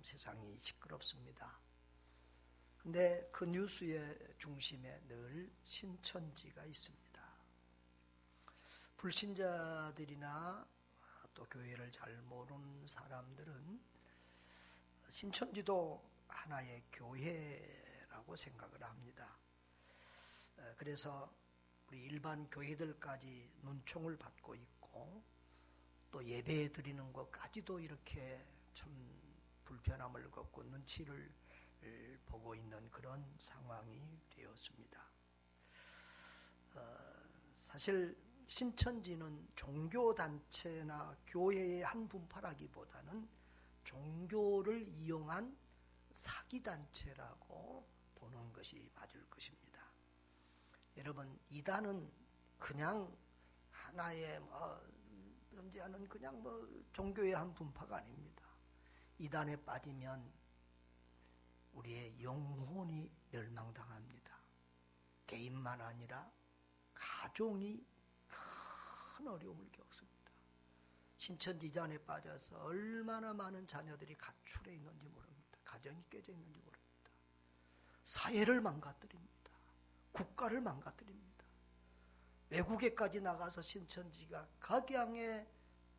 세상이 시끄럽습니다. 근데 그 뉴스의 중심에 늘 신천지가 있습니다. 불신자들이나 또 교회를 잘 모르는 사람들은 신천지도 하나의 교회라고 생각을 합니다. 그래서 우리 일반 교회들까지 눈총을 받고 있고 또 예배 드리는 것까지도 이렇게 참 불편함을 겪고 눈치를 보고 있는 그런 상황이 되었습니다. 사실 신천지는 종교단체나 교회의 한 분파라기보다는 종교를 이용한 사기단체라고 보는 것이 맞을 것입니다. 여러분, 이단은 그냥 하나의 존재하는 그냥 종교의 한 분파가 아닙니다. 이단에 빠지면 우리의 영혼이 멸망당합니다. 개인만 아니라 가정이 큰 어려움을 겪습니다. 신천지 이단에 빠져서 얼마나 많은 자녀들이 가출해 있는지 모릅니다. 가정이 깨져 있는지 모릅니다. 사회를 망가뜨립니다. 국가를 망가뜨립니다. 외국에까지 나가서 신천지가 각양의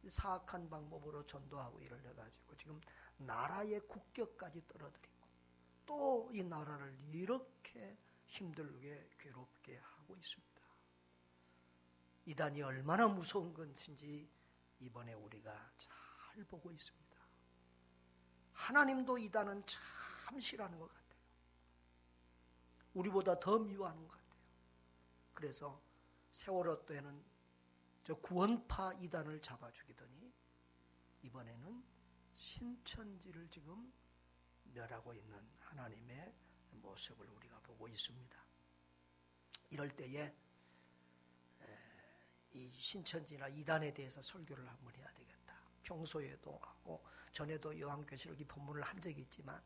사악한 방법으로 전도하고 일을 해가지고 지금 나라의 국격까지 떨어뜨리고 또 이 나라를 이렇게 힘들게 괴롭게 하고 있습니다. 이단이 얼마나 무서운 것인지 이번에 우리가 잘 보고 있습니다. 하나님도 이단은 참 싫어하는 것 같아요. 우리보다 더 미워하는 것 같아요. 그래서 세월호 때는 저 구원파 이단을 잡아 죽이더니 이번에는 신천지를 지금 멸하고 있는 하나님의 모습을 우리가 보고 있습니다. 이럴 때에 이 신천지나 이단에 대해서 설교를 한번 해야 되겠다. 평소에도 하고 전에도 요한계시록 이 본문을 한 적이 있지만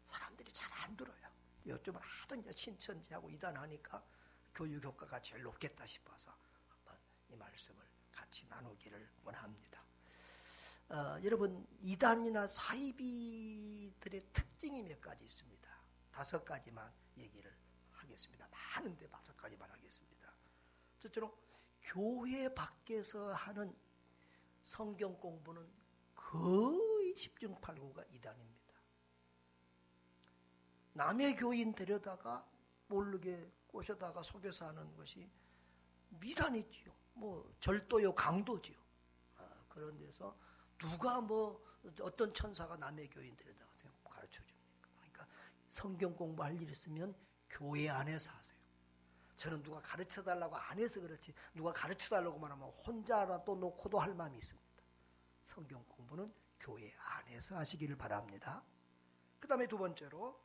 사람들이 잘 안 들어요. 요즘 하도 이제 신천지하고 이단 하니까 교육 효과가 제일 높겠다 싶어서 한번 이 말씀을 같이 나누기를 원합니다. 여러분, 이단이나 사이비들의 특징이 몇 가지 있습니다. 5가지만 얘기를 하겠습니다. 많은데 5가지만 하겠습니다. 첫째로 교회 밖에서 하는 성경 공부는 거의 10중팔구가 이단입니다. 남의 교인 데려다가 모르게 꼬셔다가 속여서 하는 것이 미단이지요. 절도요, 강도지요. 그런 데서 누가 어떤 천사가 남의 교인 데려다가 가르쳐 줍니까? 그러니까 성경 공부할 일 있으면 교회 안에서 하세요. 저는 누가 가르쳐 달라고 안 해서 그렇지 누가 가르쳐 달라고만 하면 혼자라도 놓고도 할 마음이 있습니다. 성경 공부는 교회 안에서 하시기를 바랍니다. 그 다음에 2번째로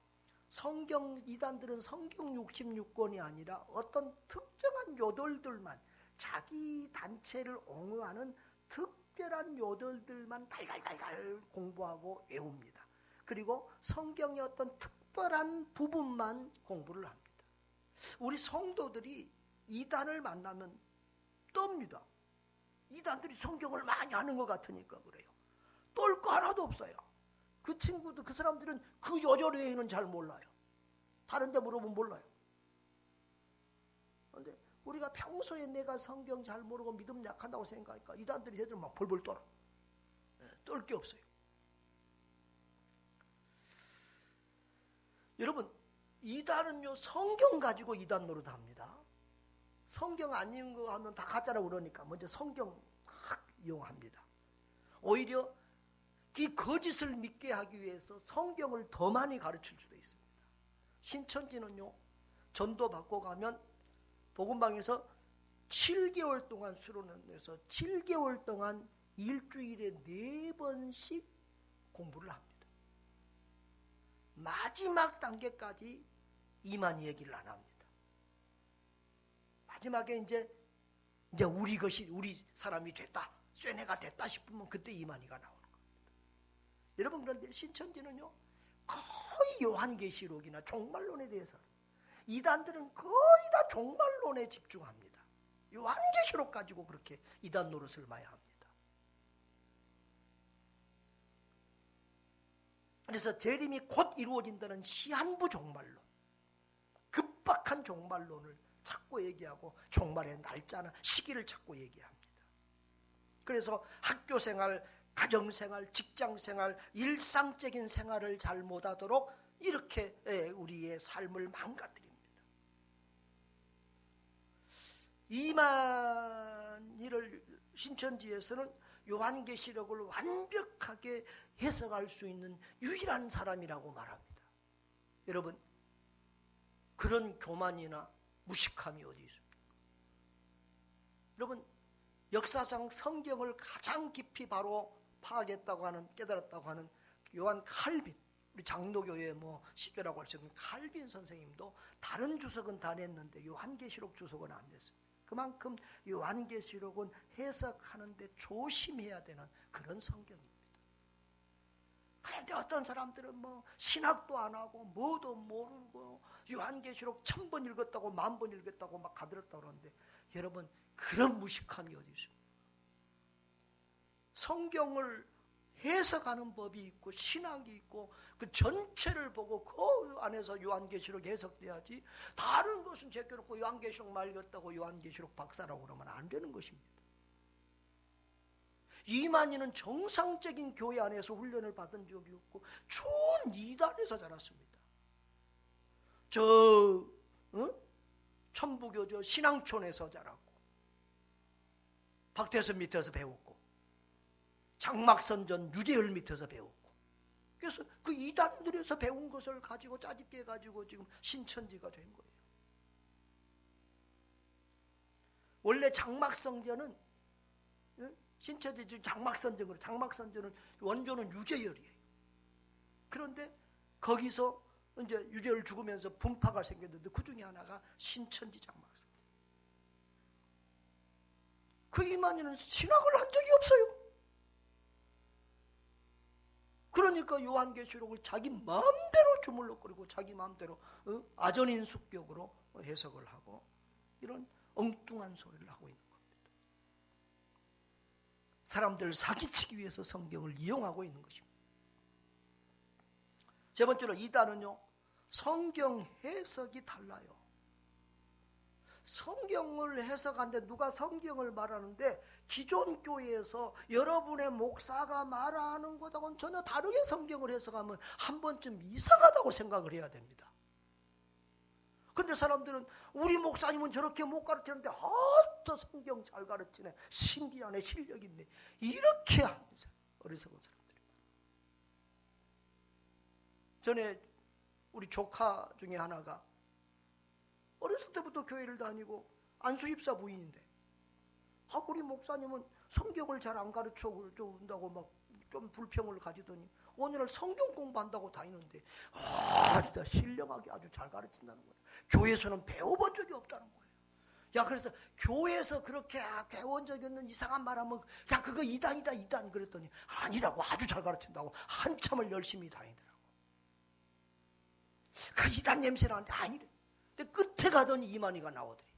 이단들은 성경 66권이 아니라 어떤 특정한 요절들만 자기 단체를 옹호하는 특별한 요절들만 달달달달 공부하고 외웁니다. 그리고 성경의 어떤 특별한 부분만 공부를 합니다. 우리 성도들이 이단을 만나면 떱니다. 이단들이 성경을 많이 아는 것 같으니까 그래요. 떫 거 하나도 없어요. 그 친구들, 그 사람들은 그 요절 외에는 잘 몰라요. 다른 데 물어보면 몰라요. 그런데 우리가 평소에 내가 성경 잘 모르고 믿음 약하다고 생각하니까 이단들이 얘들 막 벌벌 떨어. 떨 게 없어요. 여러분, 이단은요, 성경 가지고 이단 노릇합니다. 성경 아닌 거 하면 다 가짜라고 그러니까 먼저 성경 막 이용합니다. 오히려 이 거짓을 믿게 하기 위해서 성경을 더 많이 가르칠 수도 있습니다. 신천지는요, 전도 받고 가면 복음방에서 7개월 동안 수련해서 7개월 동안 일주일에 4번씩 공부를 합니다. 마지막 단계까지 이만 얘기를 안 합니다. 마지막에 이제 우리 사람이 됐다, 쇠뇌가 됐다 싶으면 그때 이만희가 나오는 겁니다. 여러분, 그런데 신천지는요, 거의 요한계시록이나 종말론에 대해서 이단들은 거의 다 종말론에 집중합니다. 요한계시록 가지고 그렇게 이단 노릇을 많이 합니다. 그래서 재림이 곧 이루어진다는 시한부 종말론, 급박한 종말론을 자꾸 얘기하고 종말의 날짜나 시기를 자꾸 얘기합니다. 그래서 학교생활, 가정생활, 직장생활, 일상적인 생활을 잘 못하도록 이렇게 우리의 삶을 망가뜨립니다. 이만희를 신천지에서는 요한계시록을 완벽하게 해석할 수 있는 유일한 사람이라고 말합니다. 여러분, 그런 교만이나 무식함이 어디 있습니까? 여러분, 역사상 성경을 가장 깊이 바로 파악했다고 하는, 깨달았다고 하는 요한 칼빈, 우리 장로교회 시조라고 할 수 있는 칼빈 선생님도 다른 주석은 다 냈는데 요한계시록 주석은 안 냈습니다. 그만큼 요한계시록은 해석하는데 조심해야 되는 그런 성경입니다. 그런데 어떤 사람들은 신학도 안 하고 뭐도 모르고 요한계시록 1000번 읽었다고 10,000번 읽었다고 막 가들었다고 그러는데, 여러분, 그런 무식함이 어디 있습니까? 성경을 해석하는 법이 있고 신학이 있고 그 전체를 보고 그 안에서 요한계시록 해석돼야지, 다른 것은 제껴놓고 요한계시록 말렸다고 요한계시록 박사라고 그러면 안 되는 것입니다. 이만희는 정상적인 교회 안에서 훈련을 받은 적이 없고 좋은 이단에서 자랐습니다. 천부교 신앙촌에서 자랐고 박태선 밑에서 배웠고 장막선전 유재열 밑에서 배웠고, 그래서 그 이단들에서 배운 것을 가지고 짜집게 해가지고 지금 신천지가 된 거예요. 원래 장막성전은, 신천지 장막선전은 원조는 유재열이에요. 그런데 거기서 이제 유재열 죽으면서 분파가 생겼는데 그 중에 하나가 신천지 장막선전. 그 이만희는 신학을 한 적이 없어요. 그러니까 요한계시록을 자기 마음대로 주물럭거리고 자기 마음대로 아전인수격으로 해석을 하고 이런 엉뚱한 소리를 하고 있는 겁니다. 사람들을 사기치기 위해서 성경을 이용하고 있는 것입니다. 세 번째로 이단은요, 성경 해석이 달라요. 성경을 해석하는데 누가 성경을 말하는데 기존 교회에서 여러분의 목사가 말하는 것하고는 전혀 다르게 성경을 해석하면 한 번쯤 이상하다고 생각을 해야 됩니다. 근데 사람들은 우리 목사님은 저렇게 못 가르치는데 저 성경 잘 가르치네, 신기하네, 실력 있네, 이렇게 하는 어리석은 사람들입니다. 전에 우리 조카 중에 하나가 어렸을 때부터 교회를 다니고 안수집사 부인인데, 우리 목사님은 성경을 잘 안 가르쳐 준다고 막 좀 불평을 가지더니 어느 날 성경 공부한다고 다니는데 진짜 신령하게 아주 잘 가르친다는 거예요. 교회에서는 배워본 적이 없다는 거예요. 그래서 교회에서 그렇게 배운 적이 없는 이상한 말하면 그거 이단이다 이단 그랬더니 아니라고, 아주 잘 가르친다고 한참을 열심히 다니더라고. 그 이단 냄새 나는데 아니래. 근데 끝에 가더니 이만희가 나오더니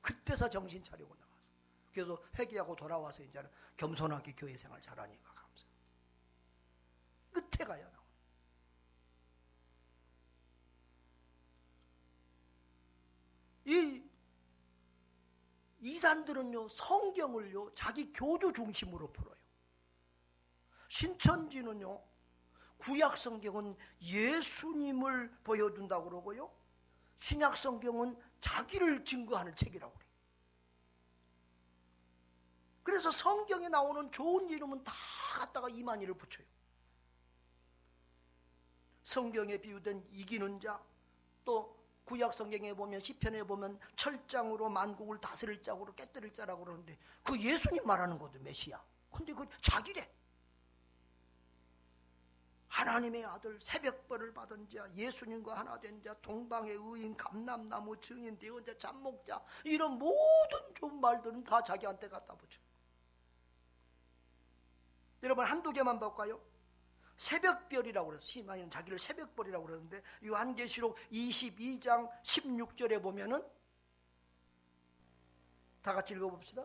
그때서 정신 차리고 나가서, 그래서 회개하고 돌아와서 이제는 겸손하게 교회 생활 잘하니까 감사. 끝에 가야 나오네. 이 이단들은요, 성경을요 자기 교주 중심으로 풀어요. 신천지는요, 구약 성경은 예수님을 보여준다고 그러고요, 신약 성경은 자기를 증거하는 책이라고 그래요. 그래서 성경에 나오는 좋은 이름은 다 갖다가 이만희를 붙여요. 성경에 비유된 이기는 자, 또 구약 성경에 보면 시편에 보면 철장으로 만국을 다스릴 자고 깨뜨릴 자라고 그러는데 그 예수님 말하는 것도 메시아. 근데 그 자기래. 하나님의 아들, 새벽벌을 받은 자, 예수님과 하나 된 자, 동방의 의인, 감람나무 증인, 대언자, 잠목자, 이런 모든 좋은 말들은 다 자기한테 갖다 붙여요. 여러분, 한두 개만 볼까요? 새벽별이라고 그래서 시마이는 자기를 새벽별이라고 그러는데 요한계시록 22장 16절에 보면은 다 같이 읽어봅시다.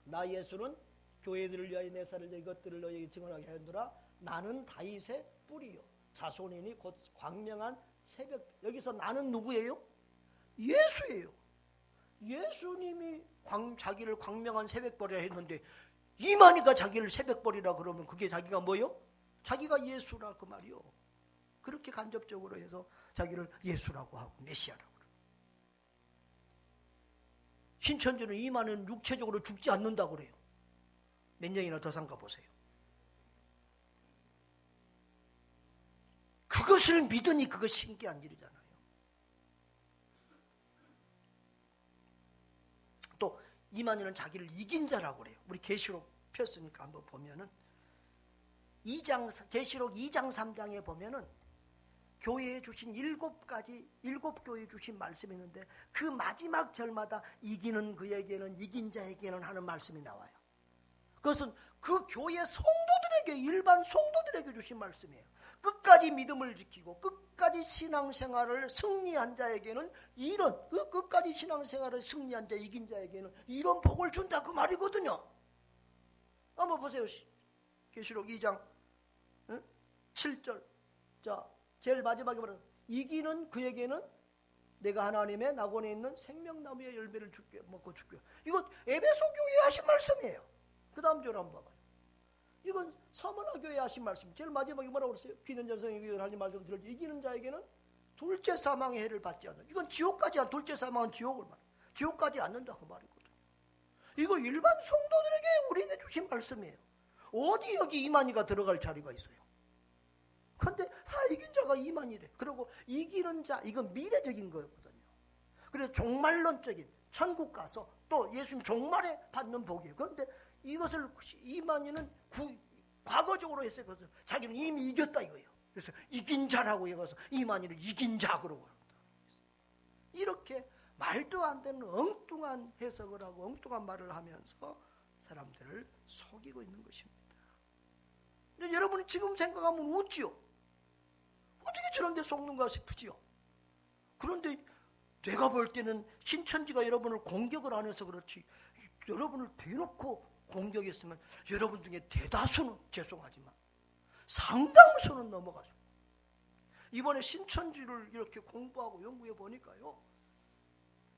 나 예수는 교회들을 위하여 내 살을 이것들을 너희에게 증언하게 하였노라. 나는 다윗의 뿌리요 자손이니 곧 광명한 새벽. 여기서 나는 누구예요? 예수예요. 예수님이 자기를 광명한 새벽벌이라 했는데 이만희가 자기를 새벽벌이라 그러면 그게 자기가 뭐요? 자기가 예수라 그 말이요. 그렇게 간접적으로 해서 자기를 예수라고 하고 메시아라고 그래요. 신천지는 이만희는 육체적으로 죽지 않는다고 그래요. 몇 년이나 더 산가 보세요. 그것을 믿으니 그거 신기한 일이잖아요. 또 이만희는 자기를 이긴 자라고 그래요. 우리 계시록 폈으니까 한번 보면은 계시록 2장 3장에 보면은 교회에 주신 7 교회에 주신 말씀이 있는데 그 마지막 절마다 이기는 그에게는 이긴 자에게는 하는 말씀이 나와요. 그것은 그 교회 성도들에게 일반 성도들에게 주신 말씀이에요. 끝까지 믿음을 지키고 끝까지 신앙생활을 승리한 자에게는 이런 끝까지 신앙생활을 승리한 자 이긴 자에게는 이런 복을 준다 그 말이거든요. 한번 보세요. 계시록 2장 7절. 자, 제일 마지막에 말하는 이기는 그에게는 내가 하나님의 낙원에 있는 생명나무의 열매를 줄게 먹고 줄게. 이건 에베소 교회에 하신 말씀이에요. 그 다음 절 한번 봐봐요. 이건 서머나 교회에 하신 말씀. 제일 마지막에 뭐라고 그랬어요? 비는 전성의 교회에 하신 말씀을 들을 이기는 자에게는 둘째 사망의 해를 받지 않는. 이건 지옥까지 안 둘째 사망은 지옥을 말해. 지옥까지 않는다 그 말이거든. 이거 일반 성도들에게 우리에게 주신 말씀이에요. 어디 여기 이만희가 들어갈 자리가 있어요? 그런데 다 이긴 자가 이만희래. 그리고 이기는 자 이건 미래적인 거거든요. 그래서 종말론적인 천국 가서 또 예수님 종말에 받는 복이에요. 그런데 이것을 이만희는 과거적으로 했어요. 그래서 자기는 이미 이겼다 이거예요. 그래서 이긴 자라고 해서 이만희를 이긴 자 그러고 이렇게 말도 안 되는 엉뚱한 해석을 하고 엉뚱한 말을 하면서 사람들을 속이고 있는 것입니다. 근데 여러분이 지금 생각하면 웃지요. 어떻게 저런 데 속는가 싶으지요. 그런데 내가 볼 때는 신천지가 여러분을 공격을 안 해서 그렇지 여러분을 대놓고 공격했으면 여러분 중에 대다수는 죄송하지만 상당수는 넘어가죠. 이번에 신천지를 이렇게 공부하고 연구해 보니까요.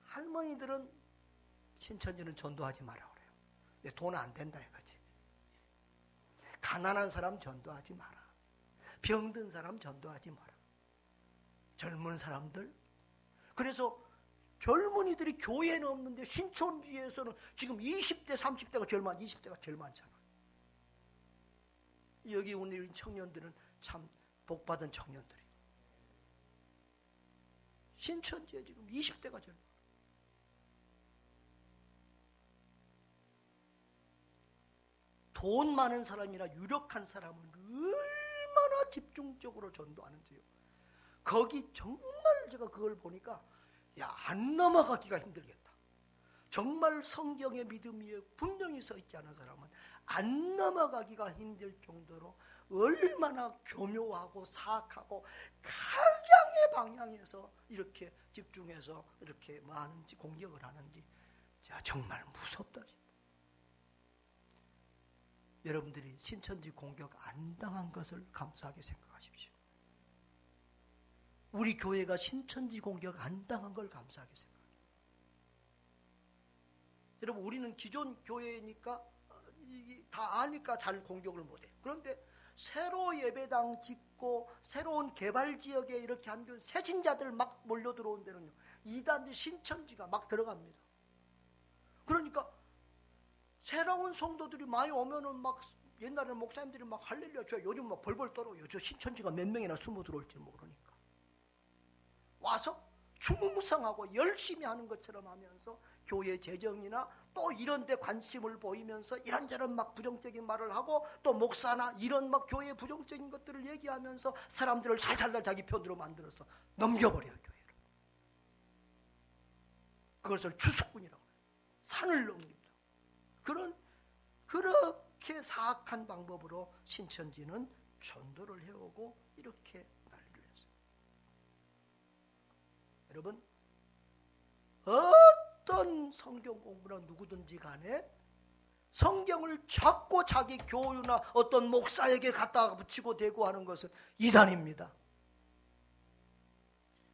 할머니들은 신천지는 전도하지 마라 그래요. 돈 안 된다 이거지. 가난한 사람 전도하지 마라. 병든 사람 전도하지 마라. 젊은 사람들. 그래서 젊은이들이 교회는 없는데 신천지에서는 지금 20대 30대가 제일 많아. 20대가 제일 많잖아. 여기 오늘 청년들은 참 복받은 청년들이에요. 신천지에 지금 20대가 제일 많아. 돈 많은 사람이나 유력한 사람은 얼마나 집중적으로 전도하는지요. 거기 정말 제가 그걸 보니까 안 넘어가기가 힘들겠다. 정말 성경의 믿음 위에 분명히 서 있지 않은 사람은 안 넘어가기가 힘들 정도로 얼마나 교묘하고 사악하고 각양의 방향에서 이렇게 집중해서 이렇게 뭐 하는지 공격을 하는지 정말 무섭다. 여러분들이 신천지 공격 안 당한 것을 감사하게 생각하십시오. 우리 교회가 신천지 공격 안 당한 걸 감사하게 생각해요. 여러분 우리는 기존 교회니까 다 아니까 잘 공격을 못해요. 그런데 새로 예배당 짓고 새로운 개발지역에 이렇게 한 새신자들 막 몰려 들어온 데는요. 이단지 신천지가 막 들어갑니다. 그러니까 새로운 성도들이 많이 오면은 막 옛날에는 목사님들이 막 할렐루야 저 요즘 막 벌벌 떨어요. 저 신천지가 몇 명이나 숨어 들어올지 모르니까. 와서 충성하고 열심히 하는 것처럼 하면서 교회 재정이나 또 이런 데 관심을 보이면서 이런저런 막 부정적인 말을 하고 또 목사나 이런 막 교회 부정적인 것들을 얘기하면서 사람들을 살살살 자기 편으로 만들어서 넘겨버려요. 교회를. 그것을 추수꾼이라고 해요. 산을 넘깁니다. 그렇게 사악한 방법으로 신천지는 전도를 해오고 이렇게 난리를 했어요. 여러분 어떤 성경 공부나 누구든지 간에 성경을 자꾸 자기 교유나 어떤 목사에게 갖다가 붙이고 대고 하는 것은 이단입니다.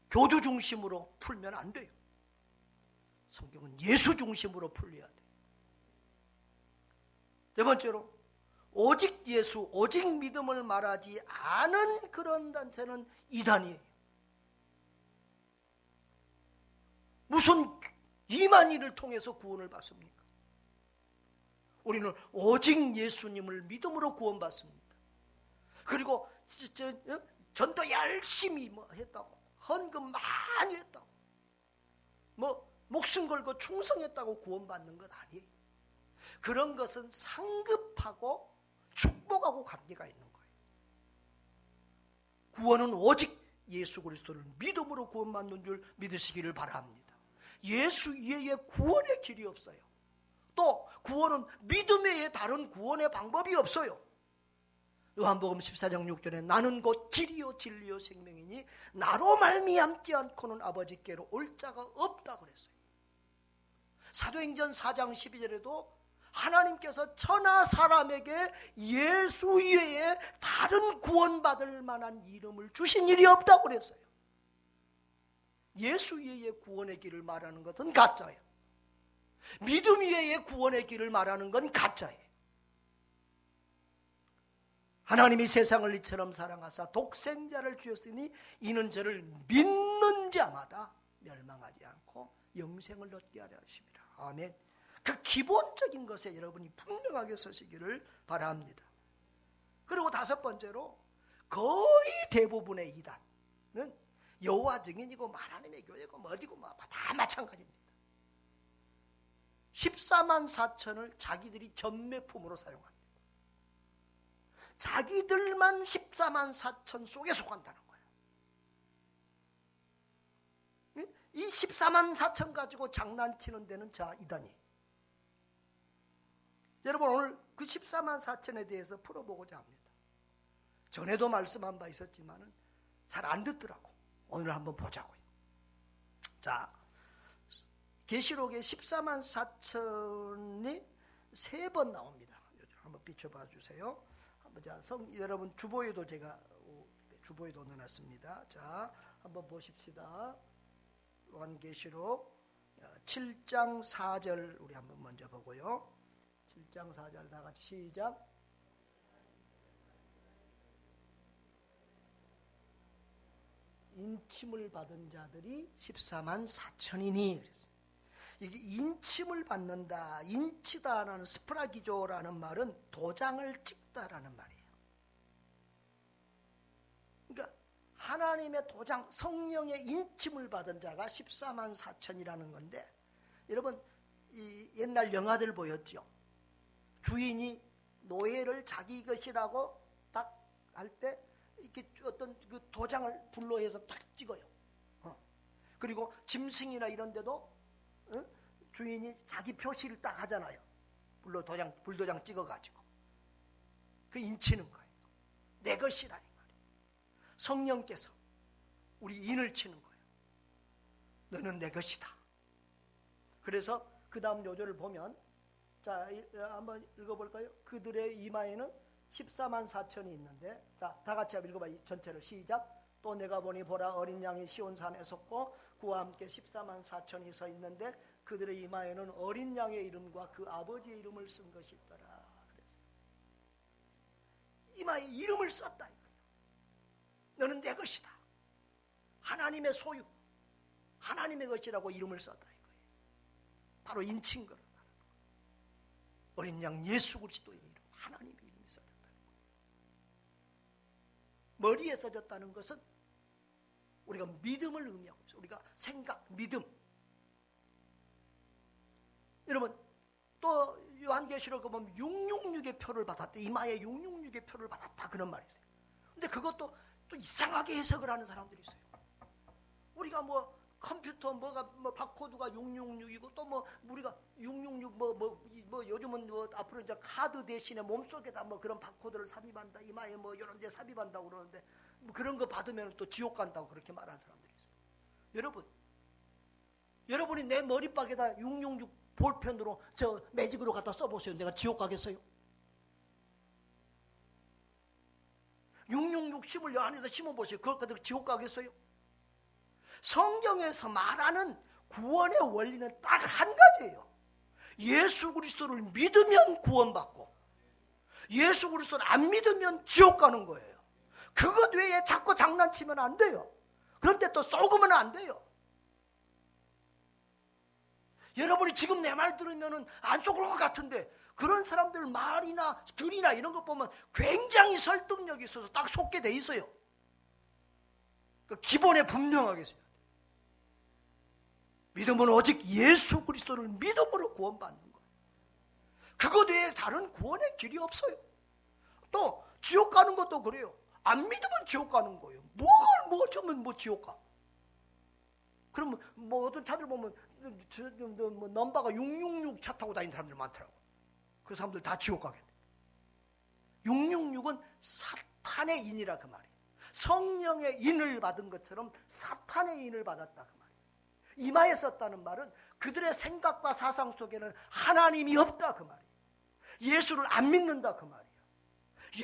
교주 중심으로 풀면 안 돼요. 성경은 예수 중심으로 풀려야 돼요. 네 번째로, 오직 예수, 오직 믿음을 말하지 않은 그런 단체는 이단이에요. 무슨 이만희를 통해서 구원을 받습니까? 우리는 오직 예수님을 믿음으로 구원받습니다. 그리고 전도 열심히 했다고, 헌금 많이 했다고, 목숨 걸고 충성했다고 구원받는 것 아니에요. 그런 것은 상급하고 축복하고 관계가 있는 거예요. 구원은 오직 예수 그리스도를 믿음으로 구원받는 줄 믿으시기를 바랍니다. 예수 이외에 구원의 길이 없어요. 또 구원은 믿음 외에 다른 구원의 방법이 없어요. 요한복음 14장 6절에 나는 곧 길이요 진리요 생명이니 나로 말미암지 않고는 아버지께로 올 자가 없다 그랬어요. 사도행전 4장 12절에도 하나님께서 천하 사람에게 예수 이외에 다른 구원받을 만한 이름을 주신 일이 없다고 그랬어요. 예수 이외의 구원의 길을 말하는 것은 가짜예요. 믿음 이외의 구원의 길을 말하는 건 가짜예요. 하나님이 세상을 이처럼 사랑하사 독생자를 주셨으니 이는 저를 믿는 자마다 멸망하지 않고 영생을 얻게 하려 하심이라. 아멘. 그 기본적인 것에 여러분이 분명하게 서시기를 바랍니다. 그리고 다섯 번째로, 거의 대부분의 이단은 여호와 증인이고 하나님의 교회고 어디고 다 마찬가지입니다. 14만 4천을 자기들이 전매품으로 사용합니다. 자기들만 14만 4천 속에 속한다는 거예요. 이 14만 4천 가지고 장난치는 데는 자 이단이에요. 여러분, 오늘 그 14만 4천에 대해서 풀어보고자 합니다. 전에도 말씀한 바 있었지만 잘 안 듣더라고. 오늘 한번 보자고요. 자, 계시록에 14만 4천이 3번 나옵니다. 한번 비춰봐 주세요. 자, 여러분 주보에도 제가 주보에도 넣어놨습니다. 자, 한번 보십시다. 요한계시록 7장 4절 우리 한번 먼저 보고요. 7장 4절 다 같이 시작. 인침을 받은 자들이 14만 4천이니 그랬어요. 이게 인침을 받는다, 인치다라는 스프라기조라는 말은 도장을 찍다라는 말이에요. 그러니까 하나님의 도장, 성령의 인침을 받은 자가 14만 4천이라는 건데, 여러분 이 옛날 영화들 보였죠? 주인이 노예를 자기 것이라고 딱 할 때 이렇게 어떤 그 도장을 불로 해서 탁 찍어요. 그리고 짐승이나 이런 데도 주인이 자기 표시를 딱 하잖아요. 불도장 찍어가지고. 그 인치는 거예요. 내 것이라 이 말이에요. 성령께서 우리 인을 치는 거예요. 너는 내 것이다. 그래서 그 다음 요절을 보면, 자, 한번 읽어볼까요? 그들의 이마에는 14만 4천이 있는데, 자, 다 같이 한번 읽어봐. 전체를 시작. 또 내가 보니 보라, 어린 양이 시온산에 섰고 그와 함께 14만 4천이 서 있는데 그들의 이마에는 어린 양의 이름과 그 아버지의 이름을 쓴 것이 있더라. 그래서 이마에 이름을 썼다 이거예요. 너는 내 것이다. 하나님의 소유, 하나님의 것이라고 이름을 썼다 이거예요. 바로 인친 거를 말하는 거예요. 어린 양 예수 그리스도의 이름, 하나님의 이름이 써졌다는 거예요. 머리에 써졌다는 것은 우리가 믿음을 의미하고 있어요. 우리가 생각, 믿음. 여러분, 또 요한계시록 보면 666의 표를 받았대. 이마에 666의 표를 받았다 그런 말이 있어요. 근데 그것도 또 이상하게 해석을 하는 사람들이 있어요. 우리가 뭐 컴퓨터 바코드가 666이고 또 뭐 우리가 666 요즘은 뭐 앞으로 이제 카드 대신에 몸속에다 뭐 그런 바코드를 삽입한다, 이마에 뭐 이런 데 삽입한다고 그러는데 뭐 그런 거 받으면 또 지옥 간다고 그렇게 말하는 사람들이 있어요. 여러분, 여러분이 내 머리박에다 666 볼펜으로 저 매직으로 갖다 써보세요. 내가 지옥 가겠어요? 666 심을 여 안에다 심어보세요. 그것 가지고 지옥 가겠어요? 성경에서 말하는 구원의 원리는 딱 한 가지예요. 예수 그리스도를 믿으면 구원받고 예수 그리스도를 안 믿으면 지옥 가는 거예요. 그것 외에 자꾸 장난치면 안 돼요. 그런데 또 속으면 안 돼요. 여러분이 지금 내 말 들으면 안 속을 것 같은데 그런 사람들 말이나 글이나 이런 것 보면 굉장히 설득력이 있어서 딱 속게 돼 있어요. 그 기본에 분명하게 있어요. 믿음은 오직 예수 그리스도를 믿음으로 구원받는 거예요. 그것 외에 다른 구원의 길이 없어요. 또 지옥 가는 것도 그래요. 안 믿으면 지옥 가는 거예요. 뭐 어쩌면 지옥 가. 그러면 어떤 차들 보면 넘버가 666 차 타고 다니는 사람들 많더라고. 그 사람들 다 지옥 가겠네. 666은 사탄의 인이라 그 말이에요. 성령의 인을 받은 것처럼 사탄의 인을 받았다 그 말이에요. 이마에 썼다는 말은 그들의 생각과 사상 속에는 하나님이 없다 그 말이에요. 예수를 안 믿는다 그 말이에요.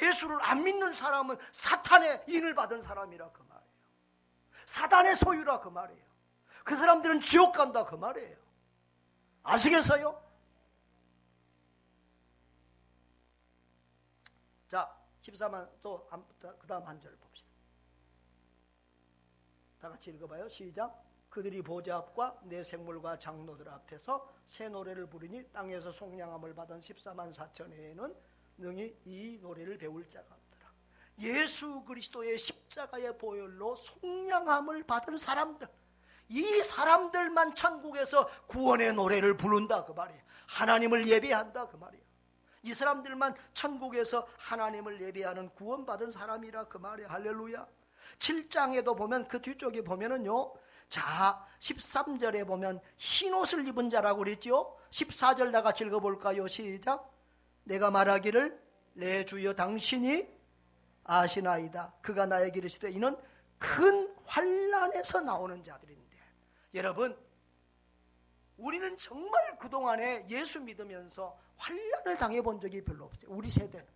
예수를 안 믿는 사람은 사탄의 인을 받은 사람이라 그 말이에요. 사단의 소유라 그 말이에요. 그 사람들은 지옥 간다 그 말이에요. 아시겠어요? 자, 14만 또 그 다음 한 절 봅시다. 다 같이 읽어봐요. 시작. 그들이 보좌 앞과 내 생물과 장로들 앞에서 새 노래를 부르니 땅에서 속량함을 받은 14만 4천에는 능히 이 노래를 배울 자가 없더라. 예수 그리스도의 십자가의 보혈로 속량함을 받은 사람들, 이 사람들만 천국에서 구원의 노래를 부른다 그 말이에요. 하나님을 예배한다 그 말이에요. 이 사람들만 천국에서 하나님을 예배하는 구원받은 사람이라 그 말이에요. 할렐루야. 7장에도 보면 그 뒤쪽에 보면은요, 자 13절에 보면 흰옷을 입은 자라고 그랬죠. 14절 다 같이 읽어볼까요? 시작. 내가 말하기를 내 주여 당신이 아시나이다. 그가 나에게 이르시되 이는 큰 환난에서 나오는 자들인데. 여러분, 우리는 정말 그동안에 예수 믿으면서 환난을 당해본 적이 별로 없어요. 우리 세대는.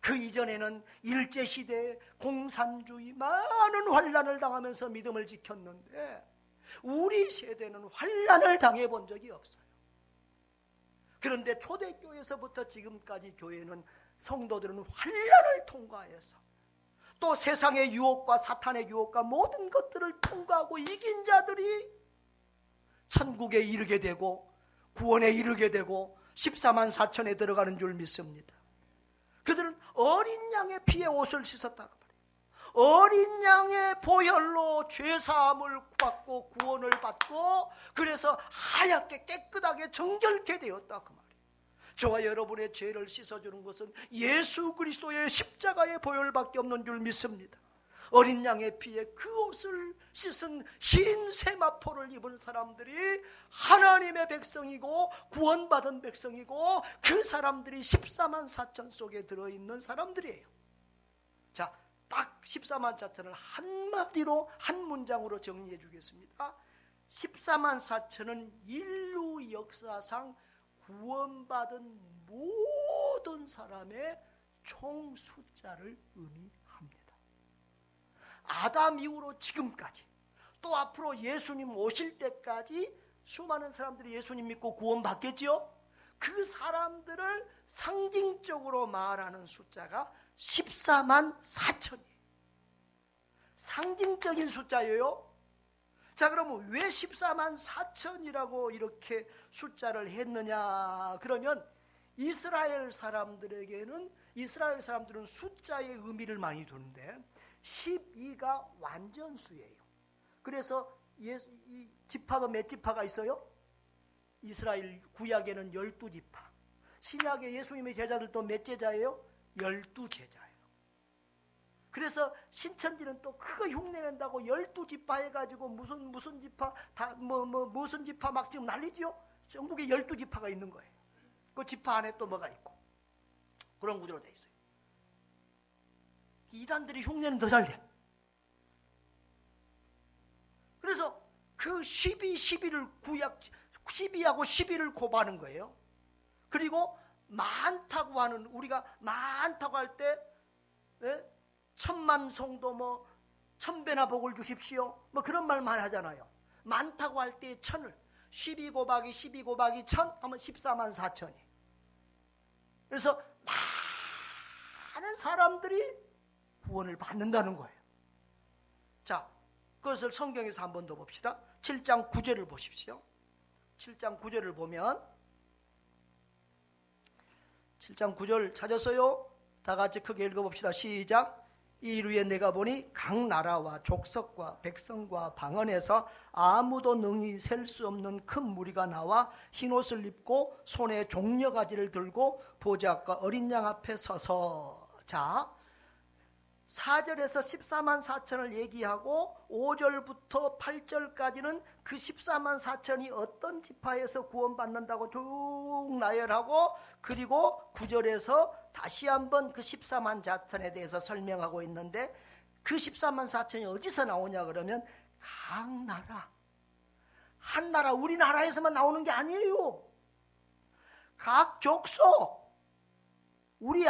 그 이전에는 일제시대, 공산주의 많은 환난을 당하면서 믿음을 지켰는데 우리 세대는 환난을 당해본 적이 없어요. 그런데 초대교회에서부터 지금까지 교회는 성도들은 환난을 통과해서 또 세상의 유혹과 사탄의 유혹과 모든 것들을 통과하고 이긴 자들이 천국에 이르게 되고 구원에 이르게 되고 14만 4천에 들어가는 줄 믿습니다. 그들은 어린 양의 피에 옷을 씻었다고 말해요. 어린 양의 보혈로 죄사함을 받고 구원을 받고 그래서 하얗게 깨끗하게 정결케 되었다 그 말이에요. 저와 여러분의 죄를 씻어주는 것은 예수 그리스도의 십자가의 보혈밖에 없는 줄 믿습니다. 어린 양의 피에 그 옷을 씻은 흰 세마포를 입은 사람들이 하나님의 백성이고 구원받은 백성이고 그 사람들이 14만 4천 속에 들어있는 사람들이에요. 자, 딱 14만 4천을 한마디로 한 문장으로 정리해 주겠습니다. 14만 4천은 인류 역사상 구원받은 모든 사람의 총 숫자를 의미합니다. 아담 이후로 지금까지 또 앞으로 예수님 오실 때까지 수많은 사람들이 예수님 믿고 구원받겠죠. 그 사람들을 상징적으로 말하는 숫자가 14만 4천이에요. 상징적인 숫자예요. 자, 그러면 왜 14만 4천이라고 이렇게 숫자를 했느냐? 그러면 이스라엘 사람들은 숫자의 의미를 많이 두는데 12가 완전수예요. 그래서 이 지파가 몇 지파가 있어요? 이스라엘 구약에는 12지파. 신약에 예수님의 제자들도 몇 제자예요? 12제자예요. 그래서 신천지는 또 그거 흉내낸다고 12지파 해가지고 무슨 지파 무슨 지파 막 지금 난리지요? 전국에 12지파가 있는 거예요. 그 지파 안에 또 뭐가 있고 그런 구조로 돼 있어요. 이단들이 흉내는 더 잘 돼. 그래서 그 12를 구약 12하고 11을 곱하는 거예요. 그리고 많다고 하는, 우리가 많다고 할 때 1000만 성도 뭐 1000배나 복을 주십시오 뭐 그런 말만 하잖아요. 많다고 할 때 1000을 12 곱하기 12 곱하기 1000 하면 14만 4천이. 그래서 많은 사람들이 구원을 받는다는 거예요. 자, 그것을 성경에서 한 번 더 봅시다. 7장 9절을 보십시오. 7장 9절을 보면 7장 9절 찾았어요? 다 같이 크게 읽어봅시다. 시작. 이 일 후에 내가 보니 각 나라와 족속과 백성과 방언에서 아무도 능히 셀 수 없는 큰 무리가 나와 흰옷을 입고 손에 종려가지를 들고 보좌과 어린 양 앞에 서서. 자, 4절에서 14만 4천을 얘기하고 5절부터 8절까지는 그 14만 4천이 어떤 지파에서 구원받는다고 쭉 나열하고, 그리고 9절에서 다시 한번 그 14만 4천에 대해서 설명하고 있는데, 그 14만 4천이 어디서 나오냐 그러면 각 나라, 한 나라, 우리나라에서만 나오는 게 아니에요. 각 족속, 우리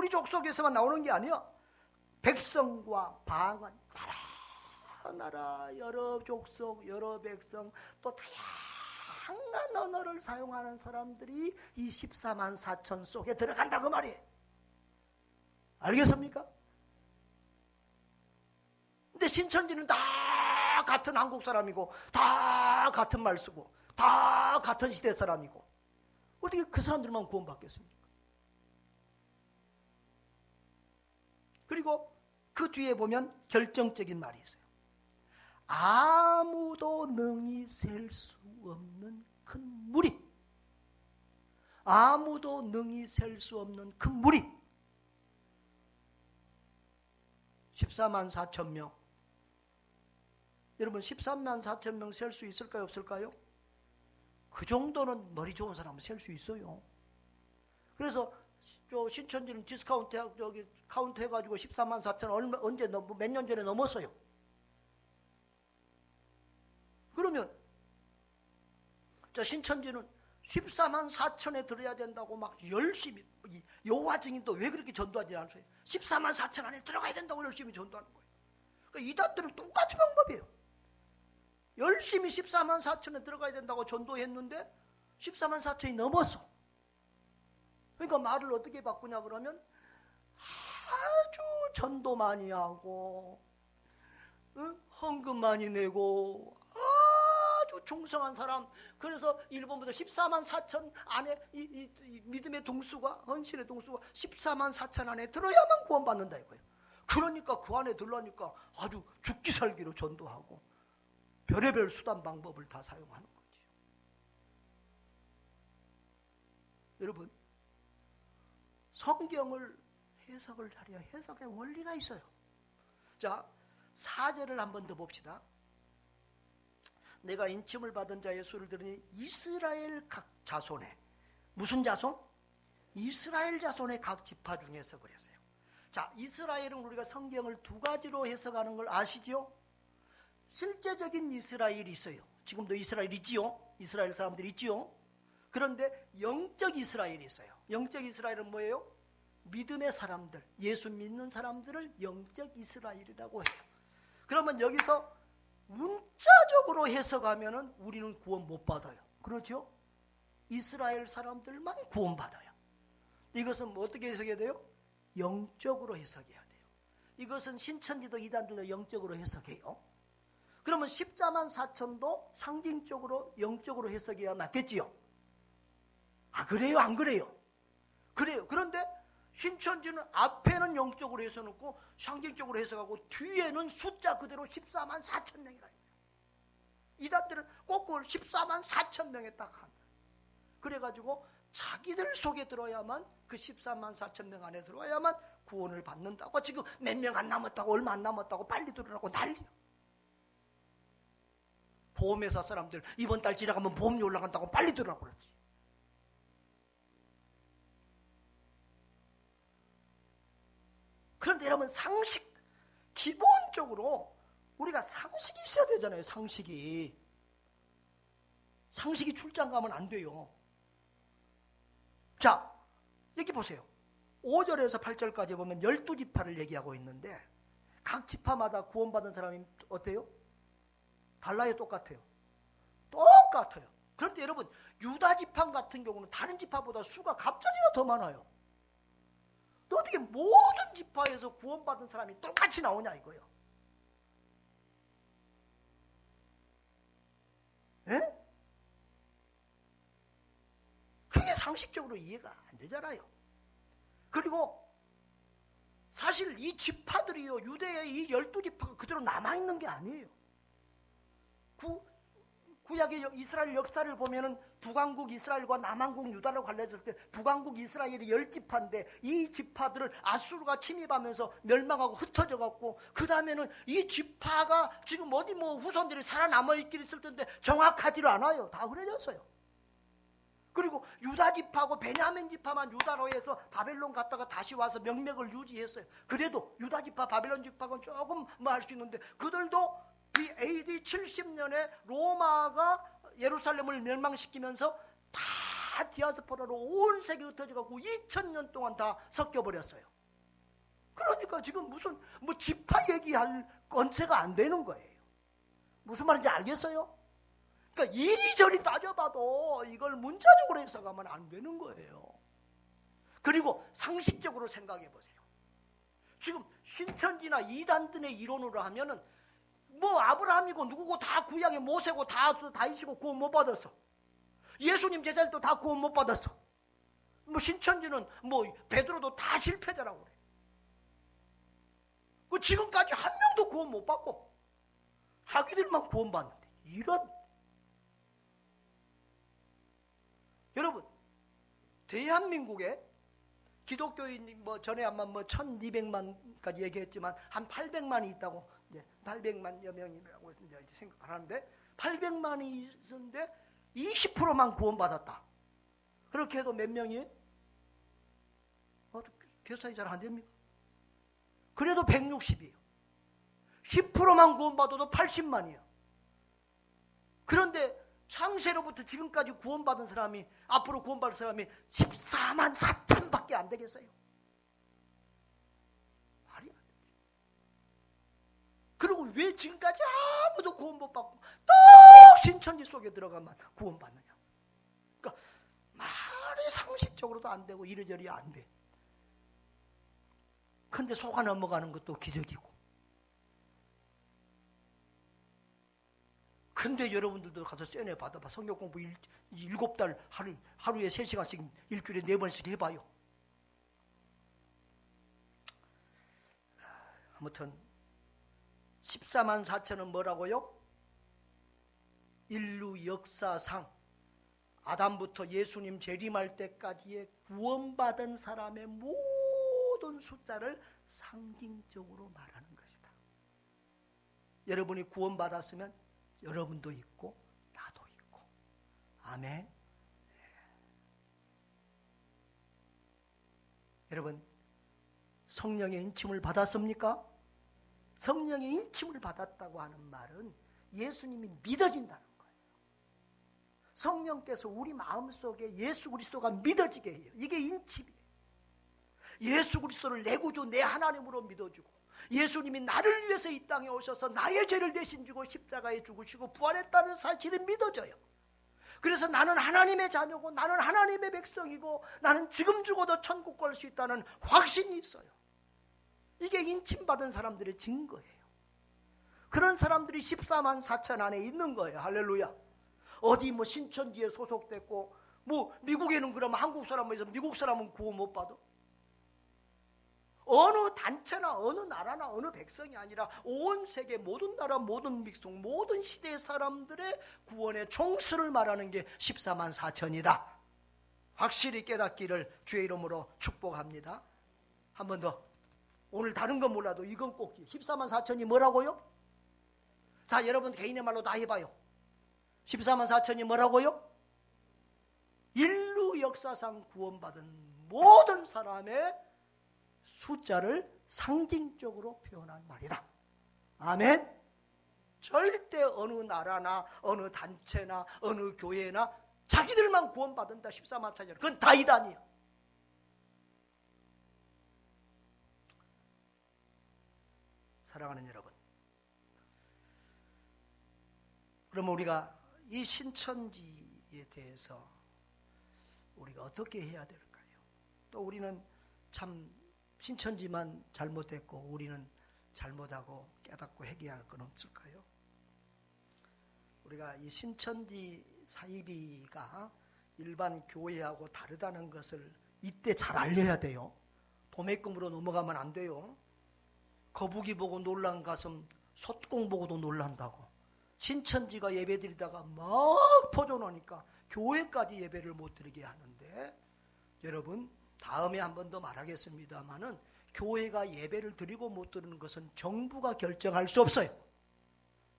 족속에서만 나오는 게 아니야. 백성과 방언, 여러 나라, 여러 족속, 여러 백성, 또 다양한 언어를 사용하는 사람들이 이 14만 4천 속에 들어간다 그 말이에요. 알겠습니까? 근데 신천지는 다 같은 한국 사람이고 다 같은 말 쓰고 다 같은 시대 사람이고 어떻게 그 사람들만 구원받겠습니까? 그리고 그 뒤에 보면 결정적인 말이 있어요. 아무도 능히 셀 수 없는 큰 무리. 아무도 능히 셀 수 없는 큰 무리. 14만 4천 명. 여러분 13만 4천 명 셀 수 있을까요? 없을까요? 그 정도는 머리 좋은 사람은 셀 수 있어요. 그래서 신천지는 디스카운트 카운트 해가지고 14만 4천 언제 몇 년 전에 넘었어요. 그러면 신천지는 14만 4천에 들어야 된다고 막 열심히, 여호와 증인도 왜 그렇게 전도하지 않으세요? 14만 4천 안에 들어가야 된다고 열심히 전도하는 거예요. 그러니까 이단들은 똑같은 방법이에요. 열심히 14만 4천에 들어가야 된다고 전도했는데 14만 4천이 넘었어. 그러니까 말을 어떻게 바꾸냐 그러면 아주 전도 많이 하고 헌금 많이 내고 아주 충성한 사람. 그래서 일본부터 14만 4천 안에 이 믿음의 동수가, 헌신의 동수가 14만 4천 안에 들어야만 구원받는다 이거예요. 그러니까 그 안에 들어가니까 아주 죽기 살기로 전도하고 별의별 수단 방법을 다 사용하는 거지. 여러분, 성경을 해석을 하려 해석의 원리가 있어요. 자, 4절을 한 번 더 봅시다. 내가 인침을 받은 자의 수를 들으니 이스라엘 각 자손에, 무슨 자손? 이스라엘 자손의 각 지파 중에서 그랬어요. 자, 이스라엘은 우리가 성경을 두 가지로 해석하는 걸 아시죠? 실제적인 이스라엘이 있어요. 지금도 이스라엘 있지요? 이스라엘 사람들이 있지요? 그런데 영적 이스라엘이 있어요. 영적 이스라엘은 뭐예요? 믿음의 사람들, 예수 믿는 사람들을 영적 이스라엘이라고 해요. 그러면 여기서 문자적으로 해석하면은 우리는 구원 못 받아요. 그렇죠? 이스라엘 사람들만 구원받아요. 이것은 뭐 어떻게 해석해야 돼요? 영적으로 해석해야 돼요. 이것은 신천지도 이단들도 영적으로 해석해요. 그러면 14만 4천도 상징적으로 영적으로 해석해야 맞겠지요? 아, 그래요? 안 그래요? 그래요. 그런데 신천지는 앞에는 영적으로 해석놓고 상징적으로 해석하고 뒤에는 숫자 그대로 14만 4천 명이라. 이단들은 꼭 그걸 14만 4천 명에 딱 한다. 그래가지고 자기들 속에 들어야만, 그 14만 4천 명 안에 들어야만 구원을 받는다고. 지금 몇 명 안 남았다고, 얼마 안 남았다고 빨리 들어라고 난리야. 보험회사 사람들 이번 달 지나가면 보험료 올라간다고 빨리 들어라고 그러지. 그런데 여러분, 상식, 기본적으로 우리가 상식이 있어야 되잖아요. 상식이. 상식이 출장 가면 안 돼요. 자, 여기 보세요. 5절에서 8절까지 보면 12지파를 얘기하고 있는데 각 지파마다 구원받은 사람이 어때요? 달라요? 똑같아요? 똑같아요. 그런데 여러분, 유다 지파 같은 경우는 다른 지파보다 수가 갑절이나 더 많아요. 또 어떻게 모든 지파에서 구원받은 사람이 똑같이 나오냐 이거예요. 예? 그게 상식적으로 이해가 안 되잖아요. 그리고 사실 이 지파들이요, 유대의 이 12지파가 그대로 남아있는 게 아니에요. 구약의 이스라엘 역사를 보면은 북왕국 이스라엘과 남왕국 유다로 갈라졌을 때 북왕국 이스라엘이 10지파인데 이 지파들을 아수르가 침입하면서 멸망하고 흩어져 갖고 그 다음에는 이 지파가 지금 어디 후손들이 살아남아 있긴 있을 텐데 정확하지를 않아요. 다 흐려졌어요. 그리고 유다 지파하고 베냐민 지파만 유다로 해서 바벨론 갔다가 다시 와서 명맥을 유지했어요. 그래도 유다 지파, 바벨론 지파는 조금 할 수 있는데 그들도 이 AD 70년에 로마가 예루살렘을 멸망시키면서 다 디아스포라로 온 세계에 흩어져가지고 2000년 동안 다 섞여버렸어요. 그러니까 지금 무슨 지파 얘기할 건세가 안 되는 거예요. 무슨 말인지 알겠어요? 그러니까 이리저리 따져봐도 이걸 문자적으로 해석하면 안 되는 거예요. 그리고 상식적으로 생각해 보세요. 지금 신천지나 이단들의 이론으로 하면은 아브라함이고 누구고 다 구약의 모세고 다윗이고 구원 못 받았어. 예수님 제자들도 다 구원 못 받았어. 신천지는 베드로도 다 실패자라고 그래. 지금까지 한 명도 구원 못 받고 자기들만 구원 받는데 이런. 여러분, 대한민국에 기독교인 전에 아마 1200만까지 얘기했지만 한 800만이 있다고, 이제 800만여 명이라고 이제 생각하는데 800만이 있었는데 20%만 구원받았다. 그렇게 해도 몇 명이? 계산이 잘 안 됩니까? 그래도 160이에요. 10%만 구원받아도 80만이에요. 그런데 창세로부터 지금까지 구원받은 사람이, 앞으로 구원받을 사람이 14만 4천밖에 안 되겠어요. 말이 안 되죠. 그리고 왜 지금까지 아무도 구원 못 받고 또 신천지 속에 들어가면 구원받느냐. 그러니까 말이 상식적으로도 안 되고 이리저리 안 돼. 근데 속아 넘어가는 것도 기적이고. 근데 여러분들도 가서 세뇌 받아봐. 성경 공부 7달 하루에 3시간씩 일주일에 4번씩 해봐요. 아무튼 14만 4천은 뭐라고요? 인류 역사상 아담부터 예수님 재림할 때까지의 구원받은 사람의 모든 숫자를 상징적으로 말하는 것이다. 여러분이 구원받았으면 여러분도 있고 나도 있고. 아멘. 여러분, 성령의 인침을 받았습니까? 성령의 인침을 받았다고 하는 말은 예수님이 믿어진다는 거예요. 성령께서 우리 마음속에 예수 그리스도가 믿어지게 해요. 이게 인침이에요. 예수 그리스도를 내 구주, 내 하나님으로 믿어주고 예수님이 나를 위해서 이 땅에 오셔서 나의 죄를 대신 지고 십자가에 죽으시고 부활했다는 사실이 믿어져요. 그래서 나는 하나님의 자녀고 나는 하나님의 백성이고 나는 지금 죽어도 천국 갈 수 있다는 확신이 있어요. 이게 인침받은 사람들의 증거예요. 그런 사람들이 14만 4천 안에 있는 거예요. 할렐루야. 어디 신천지에 소속됐고 미국에는 그러면 한국 사람에서 미국 사람은 구원 못 받아? 어느 단체나 어느 나라나 어느 백성이 아니라 온 세계 모든 나라 모든 백성 모든 시대의 사람들의 구원의 총수를 말하는 게 14만 4천이다. 확실히 깨닫기를 주의 이름으로 축복합니다. 한 번 더. 오늘 다른 건 몰라도 이건 꼭 14만 4천이 뭐라고요? 자, 여러분 개인의 말로 다 해봐요. 14만 4천이 뭐라고요? 인류 역사상 구원받은 모든 사람의 숫자를 상징적으로 표현한 말이다. 아멘. 절대 어느 나라나 어느 단체나 어느 교회나 자기들만 구원받는다 14마차잖아요. 그건 다 이단이에요. 사랑하는 여러분, 그러면 우리가 이 신천지에 대해서 우리가 어떻게 해야 될까요? 또 우리는 참 신천지만 잘못했고 우리는 잘못하고 깨닫고 회개할 건 없을까요? 우리가 이 신천지 사이비가 일반 교회하고 다르다는 것을 이때 잘 알려야 돼요. 도매금으로 넘어가면 안 돼요. 거북이 보고 놀란 가슴 솥공 보고도 놀란다고. 신천지가 예배드리다가 막 퍼져나오니까 교회까지 예배를 못 드리게 하는데, 여러분 다음에 한 번 더 말하겠습니다마는 교회가 예배를 드리고 못 드리는 것은 정부가 결정할 수 없어요.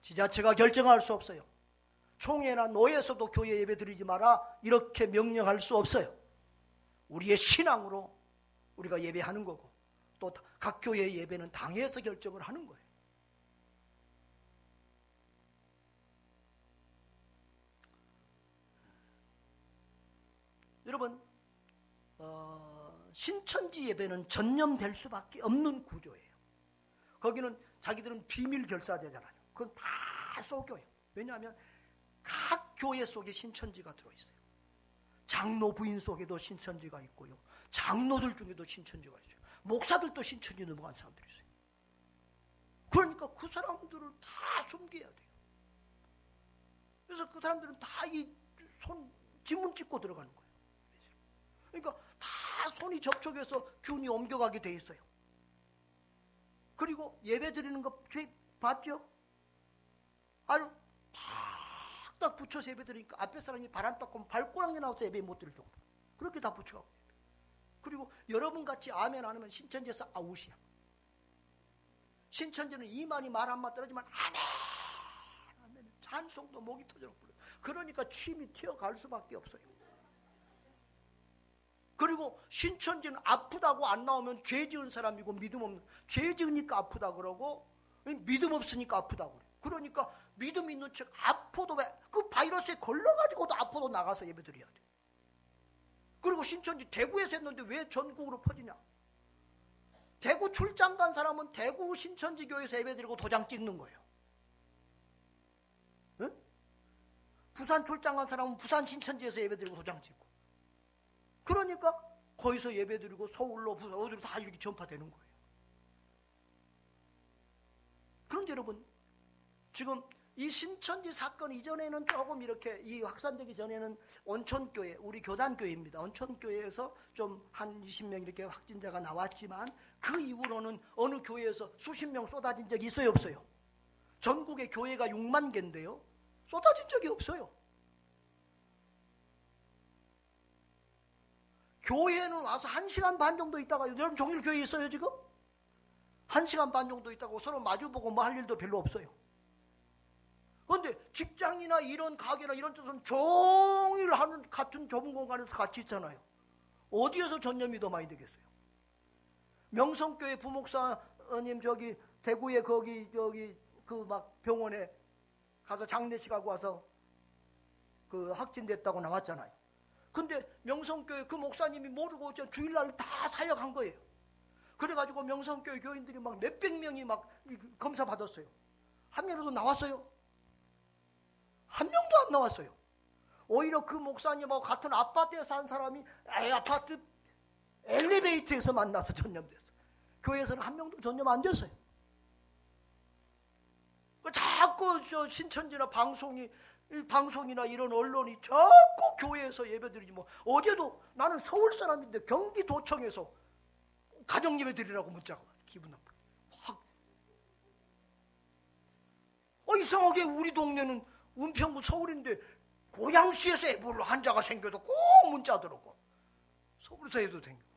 지자체가 결정할 수 없어요. 총회나 노예에서도 교회 예배 드리지 마라 이렇게 명령할 수 없어요. 우리의 신앙으로 우리가 예배하는 거고, 또 각 교회의 예배는 당회에서 결정을 하는 거예요. 여러분, 신천지 예배는 전념될 수밖에 없는 구조예요. 거기는 자기들은 비밀 결사되잖아요. 그건 다 속여요. 왜냐하면 각 교회 속에 신천지가 들어있어요. 장로 부인 속에도 신천지가 있고요. 장로들 중에도 신천지가 있어요. 목사들도 신천지 넘어간 사람들이 있어요. 그러니까 그 사람들을 다 숨겨야 돼요. 그래서 그 사람들은 다 이 손 지문 찍고 들어가는 거예요. 그러니까 다 손이 접촉해서 균이 옮겨가게 돼 있어요. 그리고 예배 드리는 거 봤죠? 아유, 딱 붙여서 예배 드리니까 앞에 사람이 발 안 닦으면 발꼬랑이 나와서 예배 못 드릴 정도. 그렇게 다 붙여가고. 그리고 여러분같이 아멘 안 하면 신천지에서 아웃이야. 신천지는 이만희 말 한마디 떨어지면 아멘, 아멘. 찬송도 목이 터져서 불러요. 그러니까 침이 튀어갈 수밖에 없어요. 그리고 신천지는 아프다고 안 나오면 죄 지은 사람이고 믿음 없는, 죄 지으니까 아프다 그러고 믿음 없으니까 아프다고 그래요. 그러니까 믿음 있는 척 아파도 그 바이러스에 걸려가지고도 아파도 나가서 예배 드려야 돼. 그리고 신천지 대구에서 했는데 왜 전국으로 퍼지냐? 대구 출장 간 사람은 대구 신천지 교회에서 예배 드리고 도장 찍는 거예요. 응? 부산 출장 간 사람은 부산 신천지에서 예배 드리고 도장 찍고. 그러니까 거기서 예배 드리고 서울로 부산 어디로 다 이렇게 전파되는 거예요. 그런데 여러분, 지금 이 신천지 사건 이전에는 조금 이렇게 이 확산되기 전에는 온천교회, 우리 교단교회입니다. 온천교회에서 좀 한 20명 이렇게 확진자가 나왔지만 그 이후로는 어느 교회에서 수십 명 쏟아진 적이 있어요, 없어요? 전국의 교회가 6만 개인데요. 쏟아진 적이 없어요. 교회는 와서 1시간 반 정도 있다가, 여러분 종일 교회에 있어요 지금? 1시간 반 정도 있다고 서로 마주보고 뭐 할 일도 별로 없어요. 그런데 직장이나 이런 가게나 이런 데서는 종일 하는 같은 좁은 공간에서 같이 있잖아요. 어디에서 전염이 더 많이 되겠어요? 명성교회 부목사님 저기 대구에 거기 그 막 병원에 가서 장례식하고 와서 그 확진됐다고 나왔잖아요. 근데 명성교회 그 목사님이 모르고 주일날 다 사역한 거예요. 그래가지고 명성교회 교인들이 막 몇백 명이 막 검사 받았어요. 한 명이라도 나왔어요? 한 명도 안 나왔어요. 오히려 그 목사님하고 같은 아파트에 사는 사람이 아파트 엘리베이터에서 만나서 전염됐어요. 교회에서는 한 명도 전염 안 됐어요. 자꾸 저 신천지나 방송이나 이런 언론이 자꾸 교회에서 예배드리지 뭐. 어제도 나는 서울 사람인데 경기도청에서 가정예배 드리라고 문자가 와요. 기분 나쁘게. 확. 이상하게 우리 동네는 은평구 서울인데 고양시에서 에볼로 환자가 생겨도 꼭 문자 들어오고 서울에서 해도 생기고.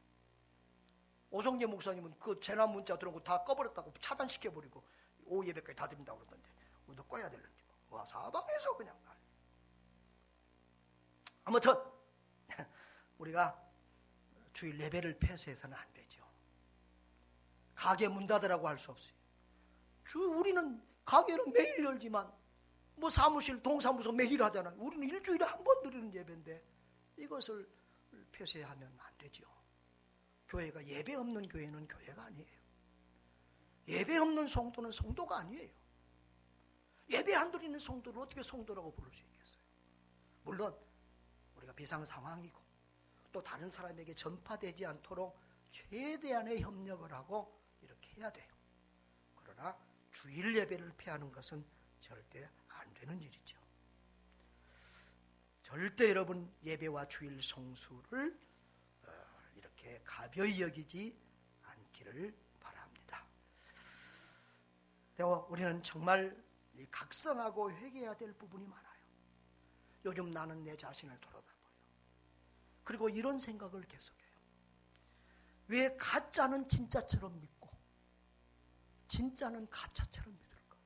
오성재 목사님은 그 재난 문자 들어오고 다 꺼버렸다고 차단시켜버리고 오후 예배까지 다 드린다고 그러던데 우리도 꺼야 되는지. 와, 사방에서 그냥. 아무튼 우리가 주일 예배를 폐쇄해서는 안 되죠. 가게 문 닫으라고 할 수 없어요. 우리는 가게는 매일 열지만 뭐 사무실, 동사무소 매일 하잖아요. 우리는 일주일에 한 번 드리는 예배인데 이것을 폐쇄하면 안 되죠. 교회가 예배 없는 교회는 교회가 아니에요. 예배 없는 성도는 성도가 아니에요. 예배 안 드리는 성도를 어떻게 성도라고 부를 수 있겠어요? 물론 우리가 비상 상황이고 또 다른 사람에게 전파되지 않도록 최대한의 협력을 하고 이렇게 해야 돼요. 그러나 주일 예배를 피하는 것은 절대 안 되는 일이죠. 절대 여러분 예배와 주일 성수를 이렇게 가벼이 여기지 않기를 바랍니다. 우리는 정말 각성하고 회개해야 될 부분이 많아요. 요즘 나는 내 자신을 돌아다봐요. 그리고 이런 생각을 계속해요. 왜 가짜는 진짜처럼 믿고 진짜는 가짜처럼 믿을까?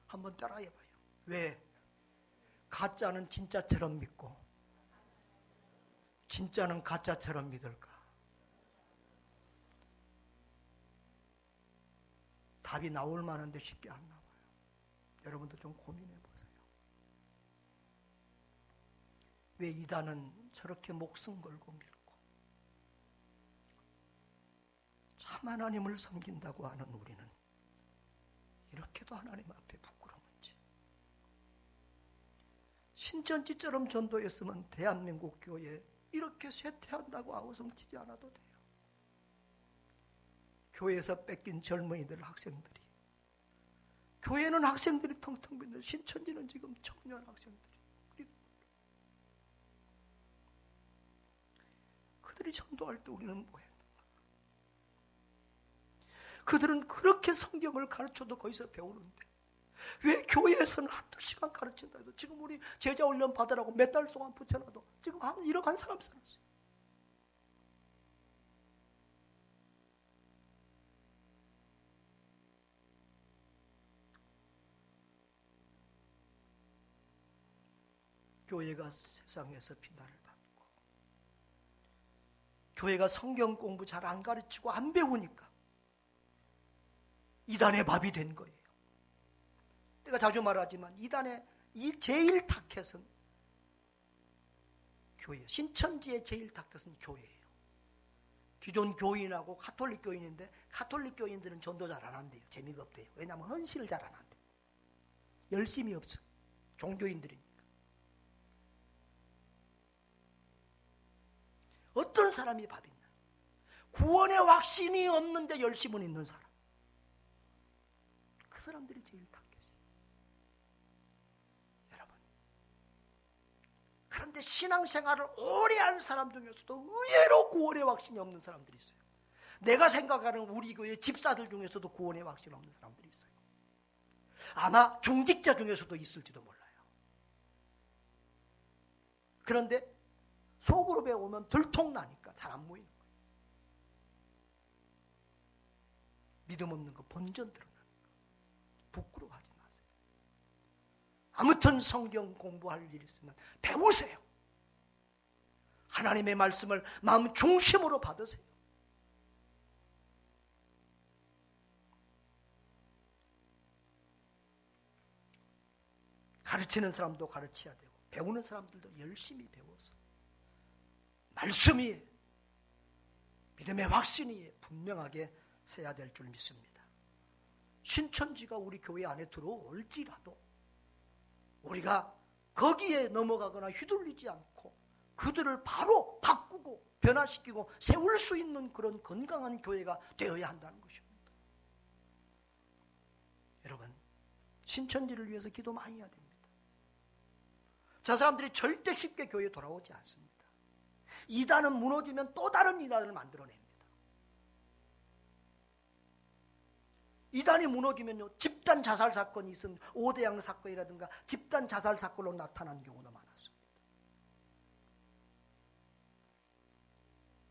한번 따라해봐요. 왜 가짜는 진짜처럼 믿고 진짜는 가짜처럼 믿을까? 답이 나올 만한데 쉽게 안 나와요. 여러분도 좀 고민해 보세요. 왜 이단은 저렇게 목숨 걸고 믿고 참 하나님을 섬긴다고 하는 우리는 이렇게도 하나님 앞에 부끄러운지. 신천지처럼 전도했으면 대한민국 교회 이렇게 쇠퇴한다고 아우성치지 않아도 돼요. 교회에서 뺏긴 젊은이들, 학생들이, 교회는 학생들이 텅텅 비는데 신천지는 지금 청년 학생들이, 그들이 전도할 때 우리는 뭐 했는가? 그들은 그렇게 성경을 가르쳐도 거기서 배우는데 왜 교회에서는 한두 시간 가르친다 해도 지금 우리 제자 훈련 받으라고 몇 달 동안 붙여놔도 지금 한 1억 한 사람 살았어요. 교회가 세상에서 비난을 받고 교회가 성경 공부 잘 안 가르치고 안 배우니까 이단의 밥이 된 거예요. 내가 자주 말하지만 이단의 제일 타켓은 교회예요. 신천지의 제일 타켓은 교회예요. 기존 교인하고 가톨릭 교인인데 가톨릭 교인들은 전도 잘 안 한대요. 재미가 없대요. 왜냐하면 헌신을 잘 안 한대요. 열심이 없어. 종교인들이니까. 어떤 사람이 밥 있나? 구원의 확신이 없는데 열심은 있는 사람. 그 사람들이 제일 타켓이에요. 여러분. 그런데 신앙생활을 오래 한 사람 중에서도 의외로 구원의 확신이 없는 사람들이 있어요. 내가 생각하는 우리 교회 집사들 중에서도 구원의 확신 없는 사람들이 있어요. 아마 중직자 중에서도 있을지도 몰라요. 그런데 속으로 배우면 들통나니까 잘 안 모이는 거예요. 믿음 없는 거 본전 드러나는 거. 부끄러워하지 마세요. 아무튼 성경 공부할 일 있으면 배우세요. 하나님의 말씀을 마음 중심으로 받으세요. 가르치는 사람도 가르쳐야 되고 배우는 사람들도 열심히 배워서 말씀이 믿음의 확신이 분명하게 서야 될 줄 믿습니다. 신천지가 우리 교회 안에 들어올지라도 우리가 거기에 넘어가거나 휘둘리지 않고 그들을 바로 바꾸고 변화시키고 세울 수 있는 그런 건강한 교회가 되어야 한다는 것입니다. 여러분, 신천지를 위해서 기도 많이 해야 됩니다. 저 사람들이 절대 쉽게 교회에 돌아오지 않습니다. 이단은 무너지면 또 다른 이단을 만들어냅니다. 이단이 무너지면요, 집단 자살 사건이 있으면 오대양 사건이라든가 집단 자살 사건으로 나타나는 경우도 많았습니다.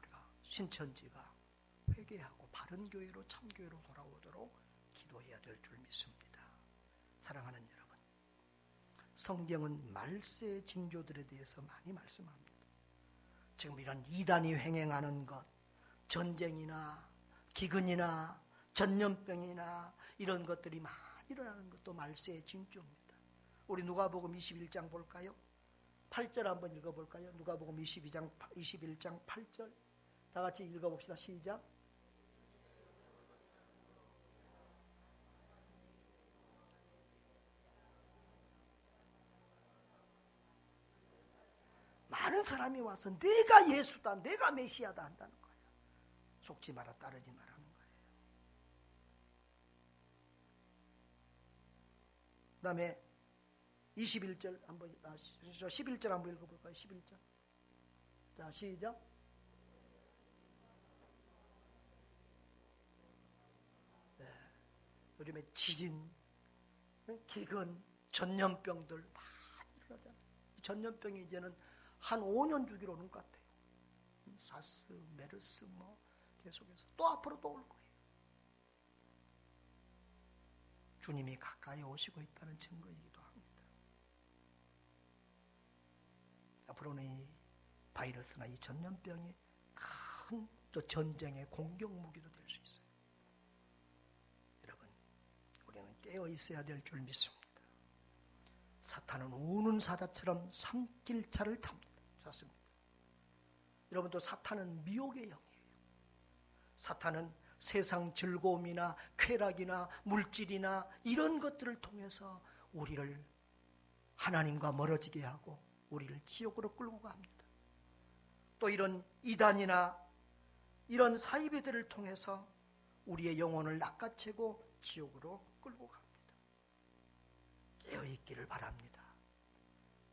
우리가 신천지가 회개하고 바른 교회로 참교회로 돌아오도록 기도해야 될 줄 믿습니다. 사랑하는 여러분, 성경은 말세 징조들에 대해서 많이 말씀합니다. 지금 이런 이단이 횡행하는 것, 전쟁이나 기근이나 전염병이나 이런 것들이 많이 일어나는 것도 말세의 징조입니다. 우리 누가복음 21장 볼까요? 8절 한번 읽어볼까요? 누가복음 21장 8절 다 같이 읽어봅시다. 시작. 많은 사람이 와서 내가 예수다, 내가 메시아다 한다는 거예요. 속지 마라, 따르지 마라는 거예요. 그 다음에 21절 한번, 11절 한번 읽어볼까요? 11절. 자, 시작. 네. 요즘에 지진, 기근, 전염병들 많이 일어나잖아요. 전염병이 이제는 한 5년 주기로 오는 것 같아요. 사스, 메르스 계속해서 또 앞으로 또 올 거예요. 주님이 가까이 오시고 있다는 증거이기도 합니다. 앞으로는 이 바이러스나 이 전염병이 큰 또 전쟁의 공격 무기도 될 수 있어요. 여러분, 우리는 깨어 있어야 될 줄 믿습니다. 사탄은 우는 사자처럼 산길차를 탑니다. 좋습니다. 여러분도 사탄은 미혹의 영이에요. 사탄은 세상 즐거움이나 쾌락이나 물질이나 이런 것들을 통해서 우리를 하나님과 멀어지게 하고 우리를 지옥으로 끌고 갑니다. 또 이런 이단이나 이런 사이비들을 통해서 우리의 영혼을 낚아채고 지옥으로 끌고 갑니다. 깨어있기를 바랍니다.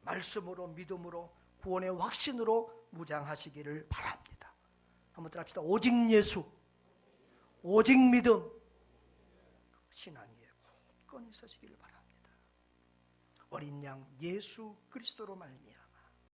말씀으로 믿음으로 구원의 확신으로 무장하시기를 바랍니다. 한번 따라합시다. 오직 예수, 오직 믿음, 신앙 위에 굳건히 서시기를 바랍니다. 어린 양 예수 그리스도로 말미암아